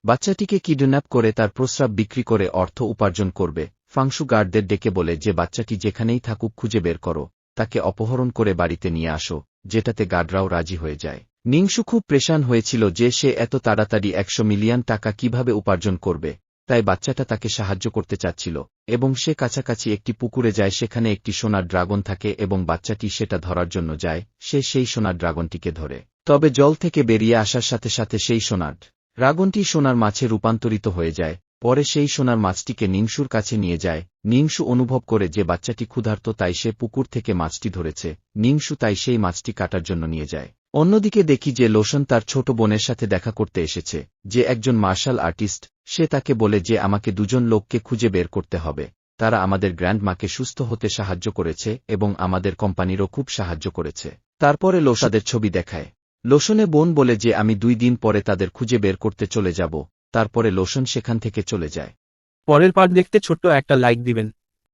বাচ্চাটিকে কিডন্যাপ করে তার প্রস্রাব বিক্রি করে অর্থ উপার্জন করবে। ফাংশু গার্ডদের ডেকে বলে যে বাচ্চাটি যেখানেই থাকুক খুঁজে বের করো, তাকে অপহরণ করে বাড়িতে নিয়ে আসো, যেটাতে গার্ডরাও রাজি হয়ে যায়। নিংসু খুব প্রেশান হয়েছিল যে সে এত তাড়াতাড়ি 100 মিলিয়ন টাকা কিভাবে উপার্জন করবে, তাই বাচ্চাটা তাকে সাহায্য করতে চাচ্ছিল এবং সে কাছাকাছি একটি পুকুরে যায়। সেখানে একটি সোনার ড্রাগন থাকে এবং বাচ্চাটি সেটা ধরার জন্য যায়। সে সেই সোনার ড্রাগনটিকে ধরে, তবে জল থেকে বেরিয়ে আসার সাথে সাথে সেই সোনার ড্রাগনটি সোনার মাছে রূপান্তরিত হয়ে যায়। পরে সেই সোনার মাছটিকে নিংসুর কাছে নিয়ে যায়। নিংসু অনুভব করে যে বাচ্চাটি ক্ষুধার্ত, তাই সে পুকুর থেকে মাছটি ধরেছে। নিংসু তাই সেই মাছটি কাটার জন্য নিয়ে যায়। অন্যদিকে দেখি যে লোশন তার ছোট বোনের সাথে দেখা করতে এসেছে, যে একজন মার্শাল আর্টিস্ট। সে তাকে বলে যে আমাকে দুজন লোককে খুঁজে বের করতে হবে, তারা আমাদের গ্র্যান্ডমাকে সুস্থ হতে সাহায্য করেছে এবং আমাদের কোম্পানিরও খুব সাহায্য করেছে। তারপরে লোশাদের ছবি দেখায়। লোশনে বোন বলে যে আমি 2 দিন পরে তাদের খুঁজে বের করতে চলে যাব। তারপরে লোশন সেখান থেকে চলে যায়। পরের পার্ট দেখতে ছোট্ট একটা লাইক দিবেন।